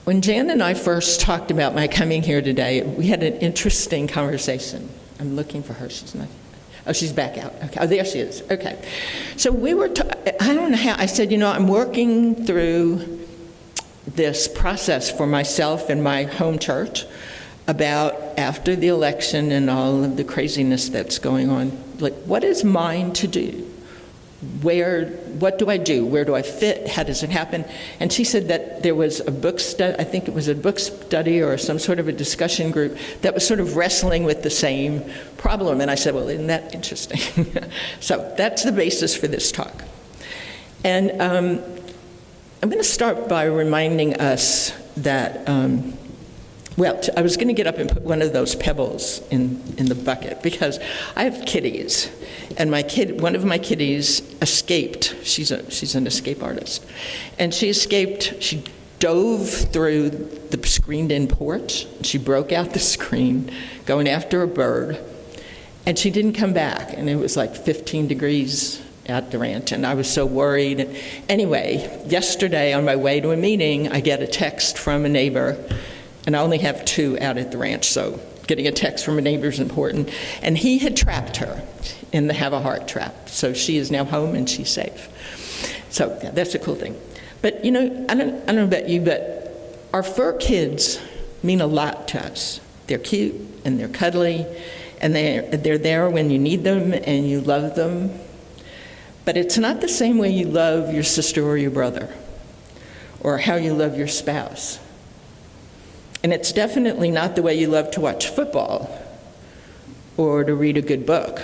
When Jan and I first talked about my coming here today, we had an interesting conversation. I'm looking for her. She's not. Oh, she's back out. Okay. Oh, there she is. Okay. So we were, I don't know how, I said, I'm working through this process for myself and my home church about after the election and all of the craziness that's going on. Like, what is mine to do? What do I do? Where do I fit? How does it happen? And she said that there was a book study, I think it was a book study or some sort of a discussion group that was sort of wrestling with the same problem. And I said, well, isn't that interesting? So that's the basis for this talk. And I'm going to start by reminding us that, I was going to get up and put one of those pebbles in the bucket because I have kitties, and one of my kitties escaped. She's an escape artist, and she escaped. She dove through the screened-in porch. She broke out the screen, going after a bird, and she didn't come back. And it was like 15 degrees at the ranch, and I was so worried. Anyway, yesterday on my way to a meeting, I get a text from a neighbor. And I only have 2 out at the ranch, so getting a text from a neighbor is important. And he had trapped her in the Have a Heart trap. So she is now home and she's safe. So yeah, that's a cool thing. But I don't know about you, but our fur kids mean a lot to us. They're cute and they're cuddly and they're there when you need them and you love them. But it's not the same way you love your sister or your brother or how you love your spouse. And it's definitely not the way you love to watch football or to read a good book.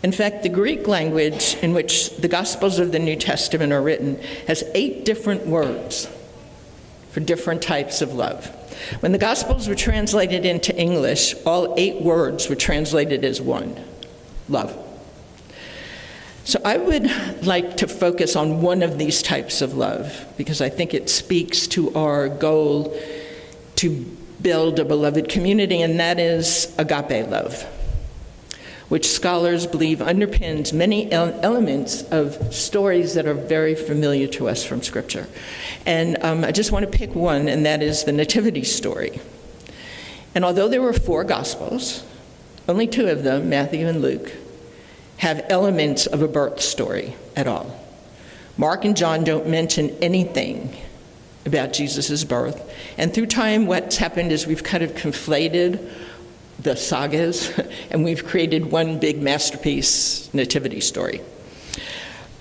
In fact, the Greek language in which the Gospels of the New Testament are written has 8 different words for different types of love. When the Gospels were translated into English, all 8 words were translated as one: love. So I would like to focus on one of these types of love because I think it speaks to our goal to build a beloved community, and that is agape love, which scholars believe underpins many elements of stories that are very familiar to us from Scripture. And I just want to pick one, and that is the Nativity story. And although there were 4 Gospels, only 2 of them, Matthew and Luke, have elements of a birth story at all. Mark and John don't mention anything about Jesus' birth. And through time, what's happened is we've kind of conflated the sagas, and we've created one big masterpiece nativity story.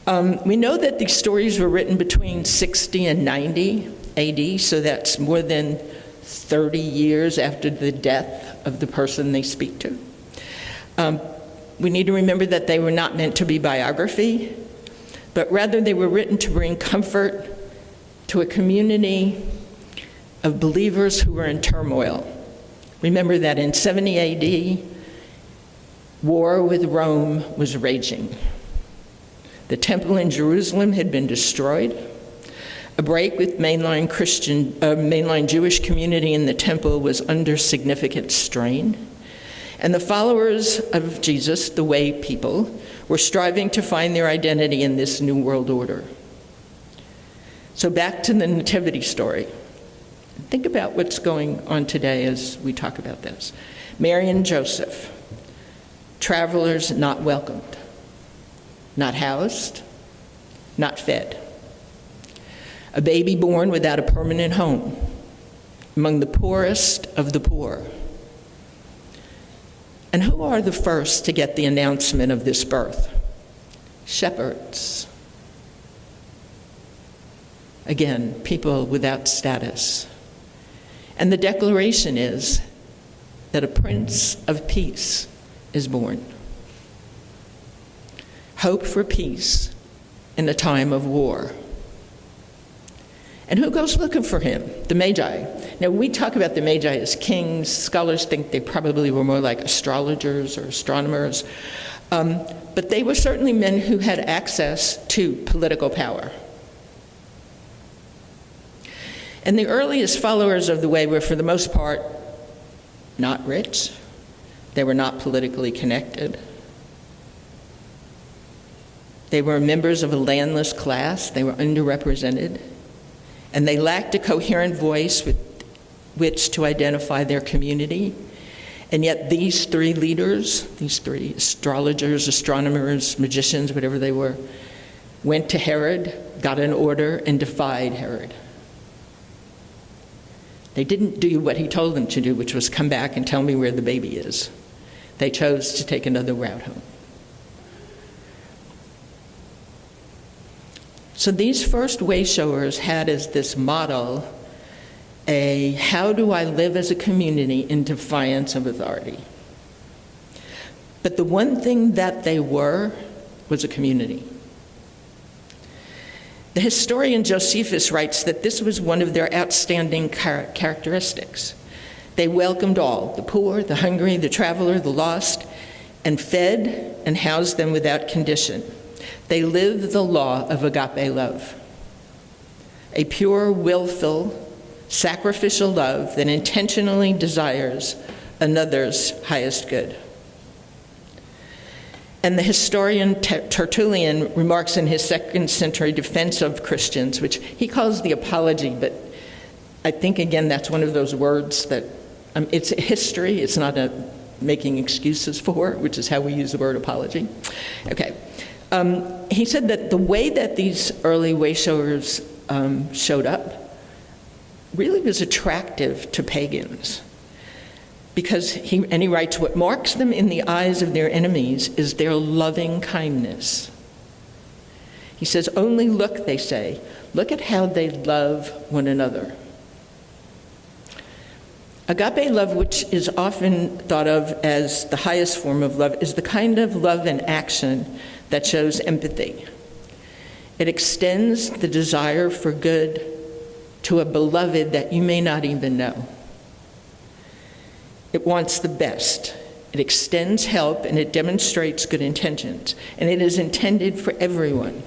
We know that these stories were written between 60 and 90 AD, so that's more than 30 years after the death of the person they speak to. We need to remember that they were not meant to be biography, but rather they were written to bring comfort to a community of believers who were in turmoil. Remember that in 70 AD, war with Rome was raging. The temple in Jerusalem had been destroyed. A break with mainline Jewish community in the temple was under significant strain. And the followers of Jesus, the way people, were striving to find their identity in this new world order. So back to the nativity story. Think about what's going on today as we talk about this. Mary and Joseph, travelers not welcomed, not housed, not fed. A baby born without a permanent home, among the poorest of the poor. And who are the first to get the announcement of this birth? Shepherds. Again, people without status. And the declaration is that a Prince of Peace is born. Hope for peace in a time of war. And who goes looking for him? The Magi. Now, when we talk about the Magi as kings, scholars think they probably were more like astrologers or astronomers. But they were certainly men who had access to political power. And the earliest followers of the way were, for the most part, not rich. They were not politically connected. They were members of a landless class. They were underrepresented. and they lacked a coherent voice with which to identify their community. And yet these three leaders, these three astrologers, astronomers, magicians, whatever they were, went to Herod, got an order, and defied Herod. They didn't do what he told them to do, which was come back and tell me where the baby is. They chose to take another route home. So these first way showers had as this model how do I live as a community in defiance of authority? But the one thing that they were was a community. The historian Josephus writes that this was one of their outstanding characteristics. They welcomed all, the poor, the hungry, the traveler, the lost, and fed and housed them without condition. They lived the law of agape love, a pure, willful, sacrificial love that intentionally desires another's highest good. And the historian Tertullian remarks in his 2nd century defense of Christians, which he calls the apology, but I think, again, that's one of those words that it's history, it's not making excuses for, which is how we use the word apology. Okay. He said that the way that these early way showers showed up really was attractive to pagans. Because he writes, what marks them in the eyes of their enemies is their loving kindness. He says, only look, they say, look at how they love one another. Agape love, which is often thought of as the highest form of love, is the kind of love in action that shows empathy. It extends the desire for good to a beloved that you may not even know. It wants the best. It extends help and it demonstrates good intentions. And it is intended for everyone.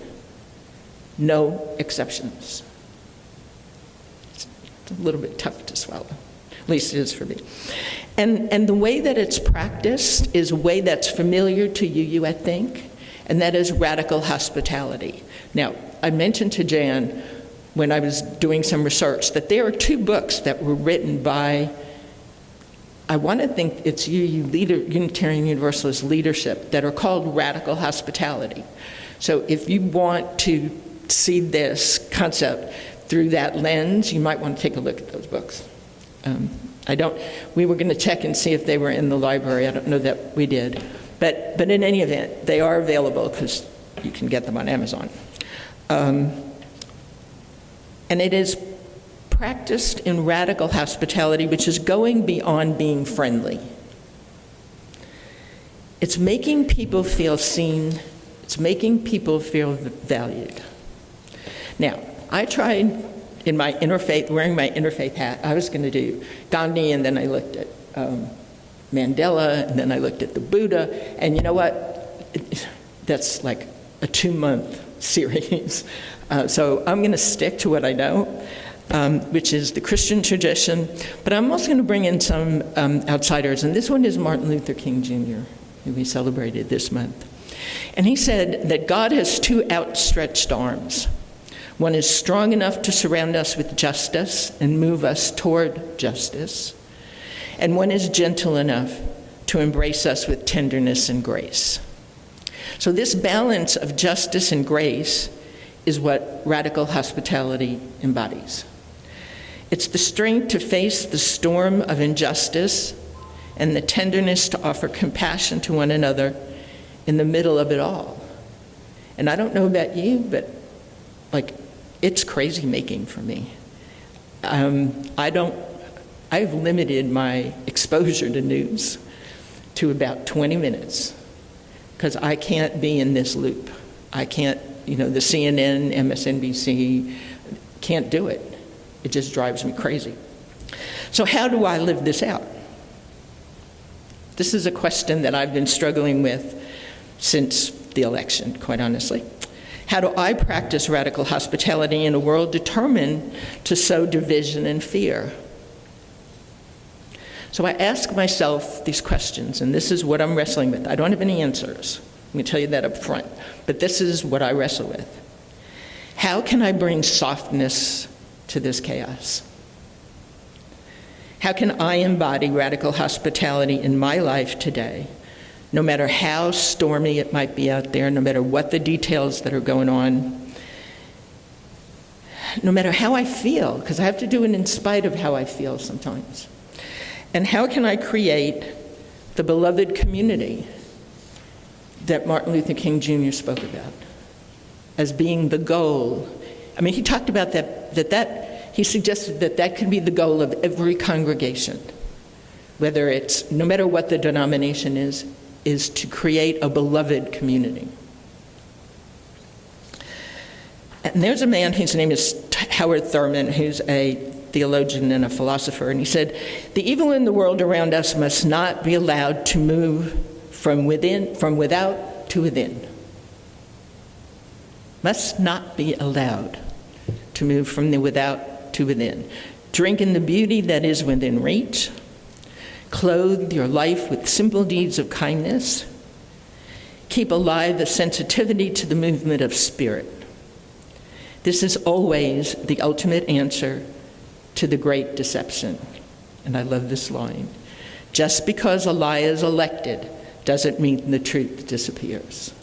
No exceptions. It's a little bit tough to swallow. At least it is for me. And the way that it's practiced is a way that's familiar to you, I think, and that is radical hospitality. Now, I mentioned to Jan when I was doing some research that there are 2 books that were written by, I want to think it's Unitarian Universalist leadership, that are called Radical Hospitality. So if you want to see this concept through that lens, you might want to take a look at those books. We were going to check and see if they were in the library. I don't know that we did. But in any event, they are available because you can get them on Amazon. And it is practiced in radical hospitality, which is going beyond being friendly. It's making people feel seen. It's making people feel valued. Now, I tried in my interfaith, wearing my interfaith hat, I was going to do Gandhi, and then I looked at Mandela, and then I looked at the Buddha, and you know what? That's like a 2-month series. So I'm going to stick to what I know, which is the Christian tradition, but I'm also going to bring in some outsiders, and this one is Martin Luther King Jr., who we celebrated this month. And he said that God has 2 outstretched arms. One is strong enough to surround us with justice and move us toward justice, and one is gentle enough to embrace us with tenderness and grace. So this balance of justice and grace is what radical hospitality embodies. It's the strength to face the storm of injustice and the tenderness to offer compassion to one another in the middle of it all. And I don't know about you, but it's crazy making for me. I've limited my exposure to news to about 20 minutes because I can't be in this loop. I can't, the CNN, MSNBC, can't do it. It just drives me crazy. So how do I live this out? This is a question that I've been struggling with since the election, quite honestly. How do I practice radical hospitality in a world determined to sow division and fear? So I ask myself these questions, and this is what I'm wrestling with. I don't have any answers. I'm going to tell you that up front. But this is what I wrestle with. How can I bring softness to this chaos? How can I embody radical hospitality in my life today, no matter how stormy it might be out there, no matter what the details that are going on, no matter how I feel, because I have to do it in spite of how I feel sometimes. And how can I create the beloved community that Martin Luther King Jr. spoke about as being the goal? I mean, he talked about he suggested that could be the goal of every congregation, whether it's, no matter what the denomination is to create a beloved community. And there's a man, his name is Howard Thurman, who's a theologian and a philosopher, and he said, the evil in the world around us must not be allowed to move from without to within. Must not be allowed to move from the without to within. Drink in the beauty that is within reach. Clothe your life with simple deeds of kindness. Keep alive a sensitivity to the movement of spirit. This is always the ultimate answer to the great deception. And I love this line. Just because a lie is elected doesn't mean the truth disappears.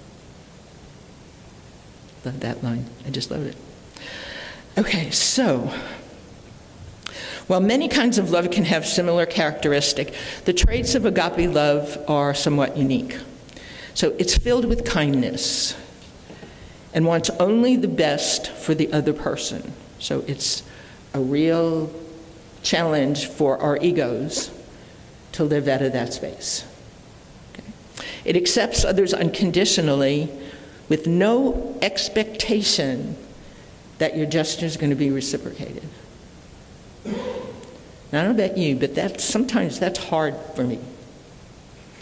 Love that line. I just love it. Okay, so, while many kinds of love can have similar characteristics, the traits of agape love are somewhat unique. So it's filled with kindness and wants only the best for the other person. So it's a real challenge for our egos to live out of that space. Okay. It accepts others unconditionally with no expectation that your gesture is going to be reciprocated. Now, I don't know about you, but sometimes that's hard for me.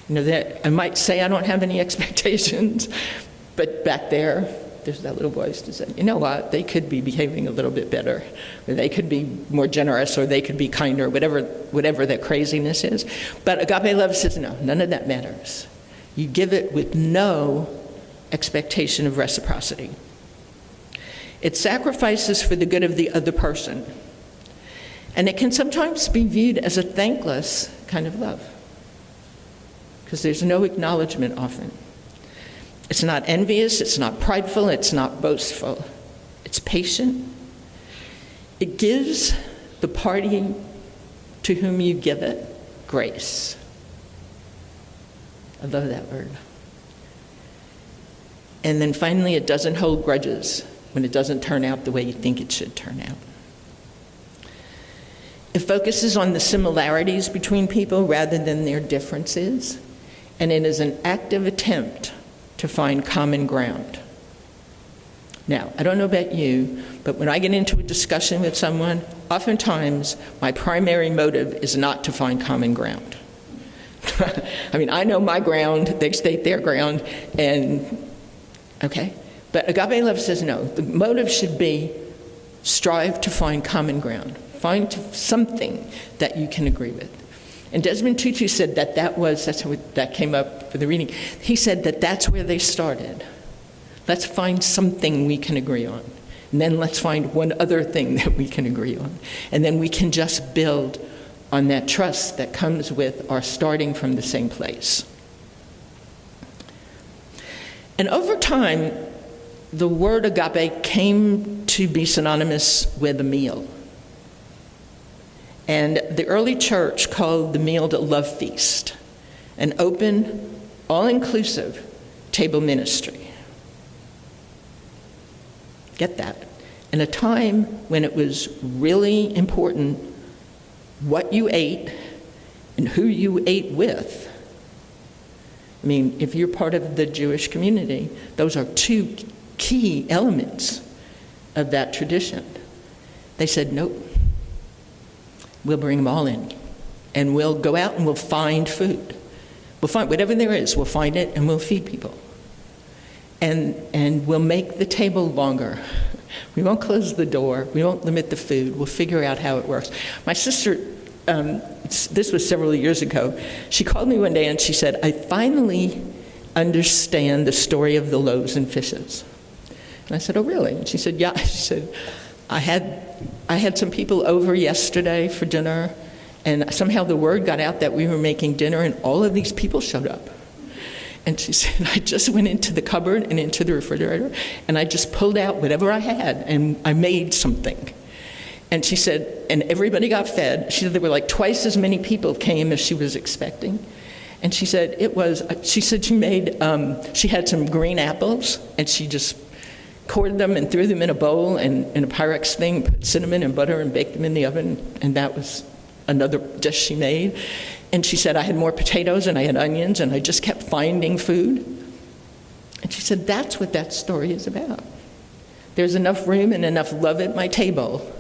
You know, that I might say I don't have any expectations, but back there's that little voice that says, you know what, they could be behaving a little bit better, or they could be more generous, or they could be kinder, whatever that craziness is. But agape love says, no, none of that matters. You give it with no expectation of reciprocity. It sacrifices for the good of the other person. And it can sometimes be viewed as a thankless kind of love, because there's no acknowledgement often. It's not envious, it's not prideful, it's not boastful. It's patient. It gives the party to whom you give it grace. I love that word. And then finally, it doesn't hold grudges when it doesn't turn out the way you think it should turn out. It focuses on the similarities between people rather than their differences, and it is an active attempt to find common ground. Now, I don't know about you, but when I get into a discussion with someone, oftentimes my primary motive is not to find common ground. I mean, I know my ground, they state their ground, and okay. But agape love says no. The motive should be strive to find common ground. Find something that you can agree with. And Desmond Tutu said that's how that came up for the reading. He said that's where they started. Let's find something we can agree on. And then let's find one other thing that we can agree on. And then we can just build on that trust that comes with our starting from the same place. And over time, the word agape came to be synonymous with a meal. And the early church called the meal a love feast, an open, all-inclusive table ministry. Get that? In a time when it was really important what you ate and who you ate with. I mean, if you're part of the Jewish community, those are two key elements of that tradition. They said, nope, we'll bring them all in, and we'll go out and we'll find food. We'll find whatever there is, we'll find it, and we'll feed people. And we'll make the table longer. We won't close the door. We won't limit the food. We'll figure out how it works. My sister, this was several years ago, she called me one day and she said, I finally understand the story of the loaves and fishes. And I said, oh, really? And she said, yeah. She said, I had some people over yesterday for dinner, and somehow the word got out that we were making dinner, and all of these people showed up. And she said, I just went into the cupboard and into the refrigerator, and I just pulled out whatever I had, and I made something. And she said, and everybody got fed. She said there were like twice as many people came as she was expecting. And she said she had some green apples, and she just cored them and threw them in a bowl and in a Pyrex thing, put cinnamon and butter and baked them in the oven, and that was another dish she made. And she said, I had more potatoes and I had onions, and I just kept finding food. And she said, that's what that story is about. There's enough room and enough love at my table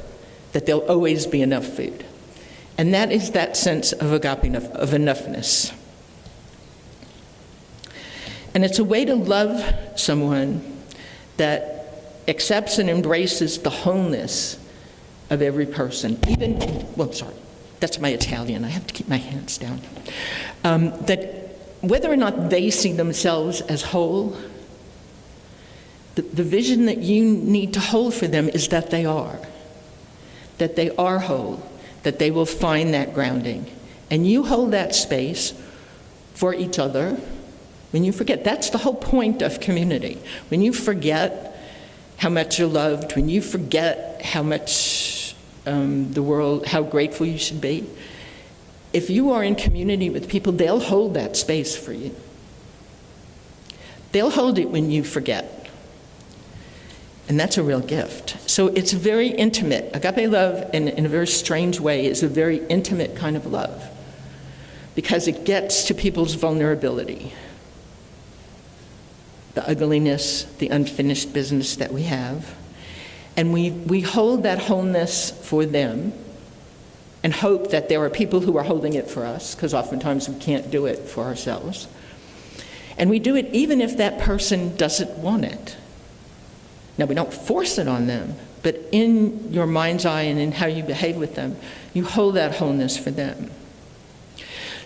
that there'll always be enough food. And that is that sense of agape, of enoughness. And it's a way to love someone that accepts and embraces the wholeness of every person. That's my Italian. I have to keep my hands down. That whether or not they see themselves as whole, the vision that you need to hold for them is that they are whole, that they will find that grounding. And you hold that space for each other when you forget. That's the whole point of community. When you forget how much you're loved, when you forget how much how grateful you should be, if you are in community with people, they'll hold that space for you. They'll hold it when you forget. And that's a real gift. So it's very intimate. Agape love, in a very strange way, is a very intimate kind of love because it gets to people's vulnerability, the ugliness, the unfinished business that we have. And we hold that wholeness for them and hope that there are people who are holding it for us, because oftentimes we can't do it for ourselves. And we do it even if that person doesn't want it. Now, we don't force it on them, but in your mind's eye and in how you behave with them, you hold that wholeness for them.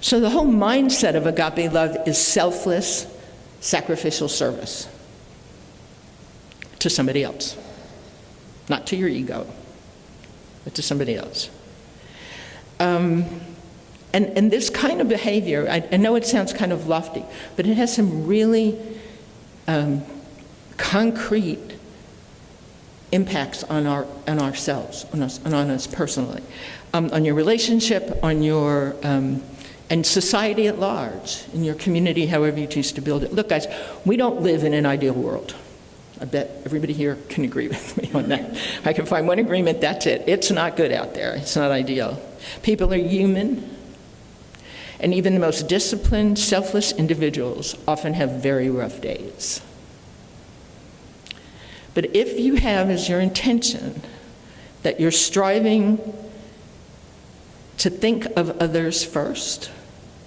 So the whole mindset of agape love is selfless, sacrificial service to somebody else. Not to your ego, but to somebody else. And this kind of behavior, I know it sounds kind of lofty, but it has some really concrete impacts on ourselves, on us personally, on your relationship, on your and society at large, in your community, however you choose to build it. Look, guys, we don't live in an ideal world. I bet everybody here can agree with me on that. I can find one agreement, that's it. It's not good out there. It's not ideal. People are human, and even the most disciplined, selfless individuals often have very rough days. But if you have as your intention that you're striving to think of others first,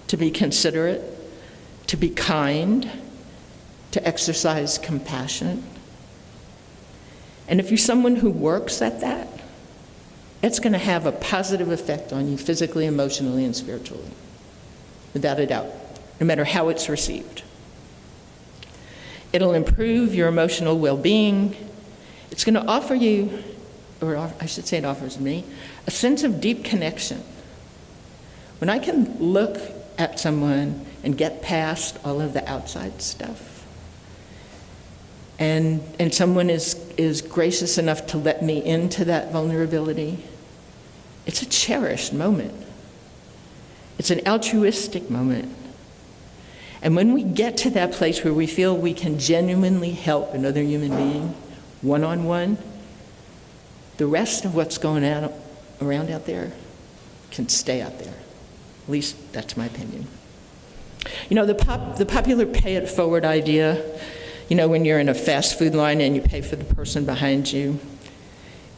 to be considerate, to be kind, to exercise compassion, and if you're someone who works at that, it's going to have a positive effect on you physically, emotionally, and spiritually, without a doubt, no matter how it's received. It'll improve your emotional well-being. It's going to offer you, or I should say it offers me, a sense of deep connection. When I can look at someone and get past all of the outside stuff, and someone is gracious enough to let me into that vulnerability, it's a cherished moment. It's an altruistic moment. And when we get to that place where we feel we can genuinely help another human being, one-on-one, the rest of what's going on around out there can stay out there. At least that's my opinion. You know, the popular pay it forward idea, you know, when you're in a fast food line and you pay for the person behind you,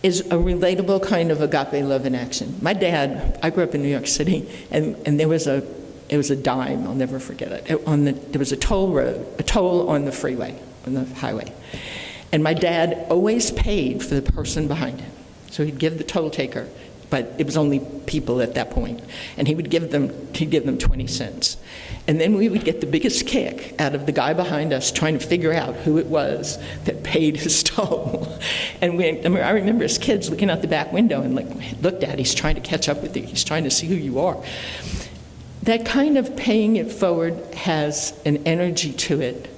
is a relatable kind of agape love in action. My dad, I grew up in New York City, and it was a dime, I'll never forget it. There was a toll on the freeway, on the highway. And my dad always paid for the person behind him. So he'd give the toll taker but it was only people at that point. And he'd give them 20 cents. And then we would get the biggest kick out of the guy behind us trying to figure out who it was that paid his toll. And I remember as kids looking out the back window and looked at, he's trying to catch up with you. He's trying to see who you are. That kind of paying it forward has an energy to it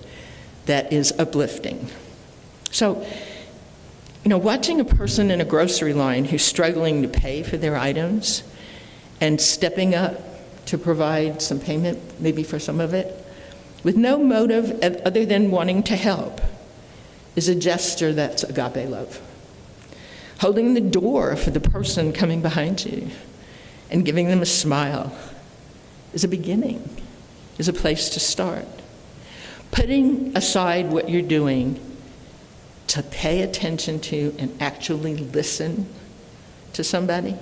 that is uplifting. So, watching a person in a grocery line who's struggling to pay for their items and stepping up to provide some payment, maybe for some of it, with no motive other than wanting to help, is a gesture that's agape love. Holding the door for the person coming behind you and giving them a smile is a beginning, is a place to start. Putting aside what you're doing to pay attention to and actually listen to somebody,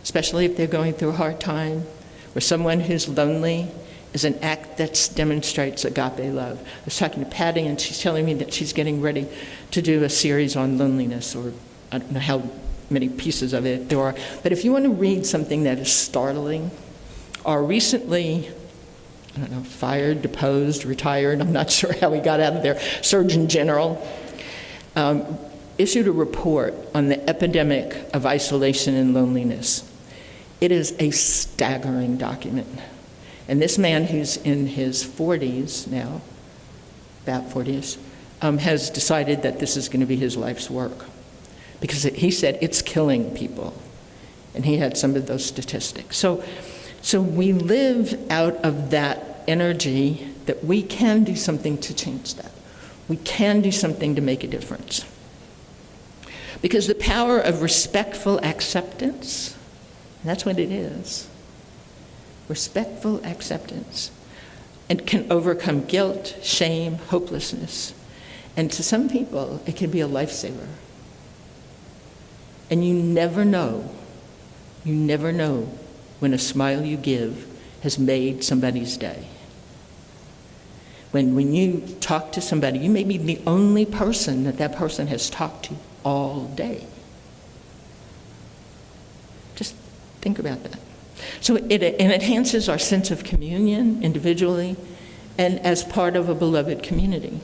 especially if they're going through a hard time, or someone who's lonely, is an act that demonstrates agape love. I was talking to Patty, and she's telling me that she's getting ready to do a series on loneliness, or I don't know how many pieces of it there are. But if you want to read something that is startling, or recently, fired, deposed, retired, I'm not sure how he got out of there, Surgeon General, issued a report on the epidemic of isolation and loneliness. It is a staggering document. And this man, who's in his 40s now, about 40s, has decided that this is going to be his life's work. Because he said it's killing people. And he had some of those statistics. So we live out of that energy that we can do something to change that. We can do something to make a difference. Because the power of respectful acceptance, that's what it is. Respectful acceptance. And can overcome guilt, shame, hopelessness. And to some people, it can be a lifesaver. And you never know when a smile you give has made somebody's day. When you talk to somebody, you may be the only person that person has talked to all day. Just think about that. So it enhances our sense of communion individually and as part of a beloved community.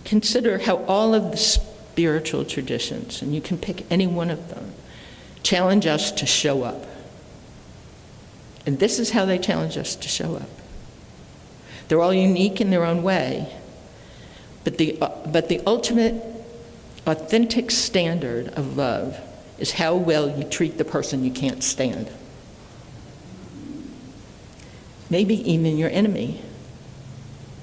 Consider how all of the spiritual traditions, and you can pick any one of them, challenge us to show up. And this is how they challenge us to show up. They're all unique in their own way, but the ultimate authentic standard of love is how well you treat the person you can't stand. Maybe even your enemy,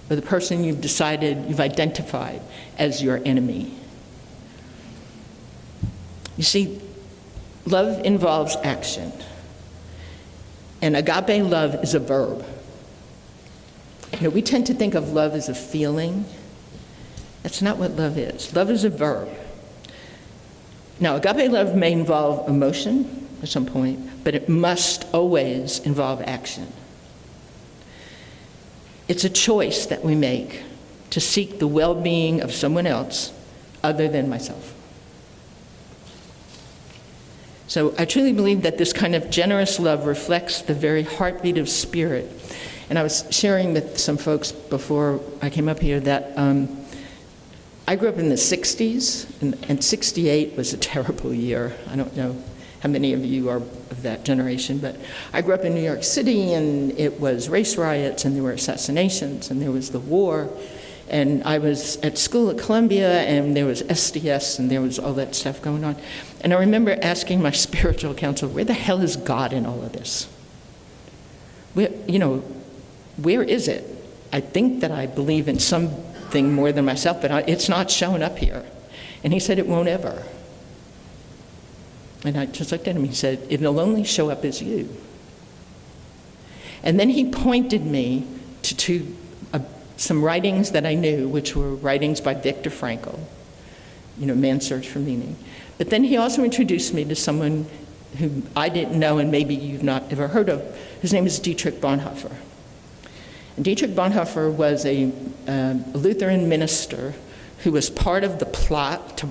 or the person you've identified as your enemy. You see, love involves action. And agape love is a verb. We tend to think of love as a feeling. That's not what love is. Love is a verb. Now, agape love may involve emotion at some point, but it must always involve action. It's a choice that we make to seek the well-being of someone else other than myself. So I truly believe that this kind of generous love reflects the very heartbeat of spirit. And I was sharing with some folks before I came up here that I grew up in the 60s, and 68 was a terrible year. I don't know how many of you are of that generation, but I grew up in New York City, and it was race riots, and there were assassinations, and there was the war. And I was at school at Columbia, and there was SDS, and there was all that stuff going on. And I remember asking my spiritual counselor, where the hell is God in all of this? Where is it? I think that I believe in something more than myself, but it's not showing up here. And he said, it won't ever. And I just looked at him, he said, it'll only show up as you. And then he pointed me to some writings that I knew, which were writings by Viktor Frankl, Man's Search for Meaning. But then he also introduced me to someone who I didn't know and maybe you've not ever heard of. His name is Dietrich Bonhoeffer. And Dietrich Bonhoeffer was a Lutheran minister who was part of the plot to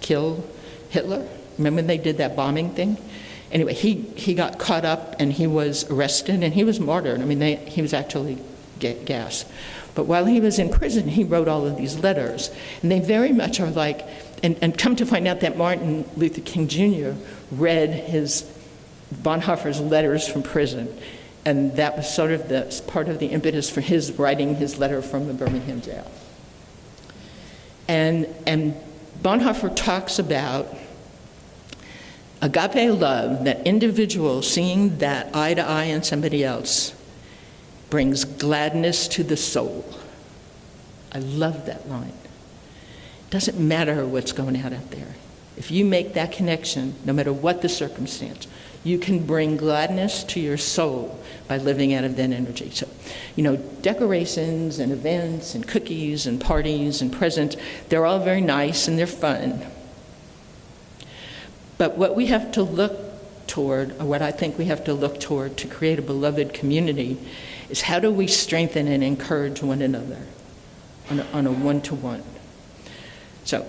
kill Hitler. Remember when they did that bombing thing? Anyway, he got caught up and he was arrested and he was martyred. I mean, he was actually gassed. But while he was in prison, he wrote all of these letters. And they very much are like, and come to find out that Martin Luther King Jr. read Bonhoeffer's letters from prison. And that was sort of part of the impetus for his writing his letter from the Birmingham jail. And Bonhoeffer talks about agape love, that individual seeing that eye to eye in somebody else brings gladness to the soul. I love that line. It doesn't matter what's going out there. If you make that connection, no matter what the circumstance, you can bring gladness to your soul by living out of that energy. So, decorations and events and cookies and parties and presents, they're all very nice and they're fun. But what we have to look toward, or what I think we have to look toward to create a beloved community, is how do we strengthen and encourage one another on a one-to-one. So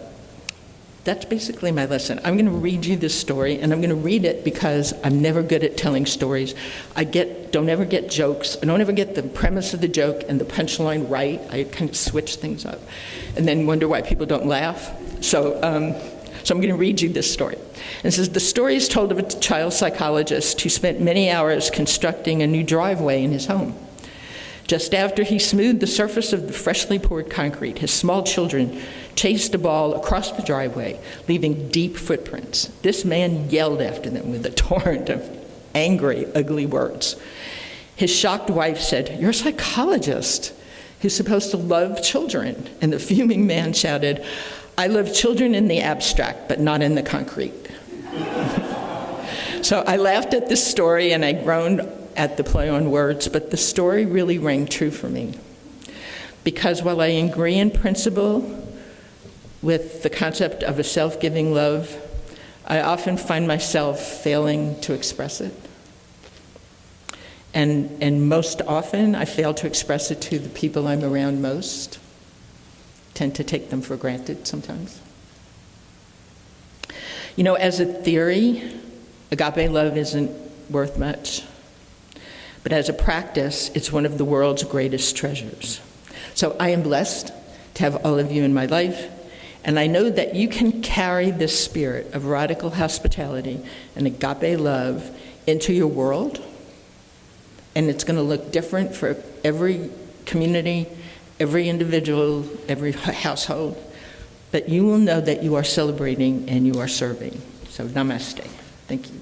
that's basically my lesson. I'm going to read you this story, and I'm going to read it because I'm never good at telling stories. Don't ever get jokes. I don't ever get the premise of the joke and the punchline right. I kind of switch things up and then wonder why people don't laugh. So I'm going to read you this story. And it says, the story is told of a child psychologist who spent many hours constructing a new driveway in his home. Just after he smoothed the surface of the freshly poured concrete, his small children chased a ball across the driveway, leaving deep footprints. This man yelled after them with a torrent of angry, ugly words. His shocked wife said, "You're a psychologist who's supposed to love children." And the fuming man shouted, "I love children in the abstract, but not in the concrete." So I laughed at this story and I groaned at the play on words, but the story really rang true for me. Because while I agree in principle with the concept of a self-giving love, I often find myself failing to express it. And most often I fail to express it to the people I'm around most. Tend to take them for granted sometimes. As a theory, agape love isn't worth much. But as a practice, it's one of the world's greatest treasures. So I am blessed to have all of you in my life, and I know that you can carry this spirit of radical hospitality and agape love into your world, and it's going to look different for every community, every individual, every household, but you will know that you are celebrating and you are serving. So namaste. Thank you.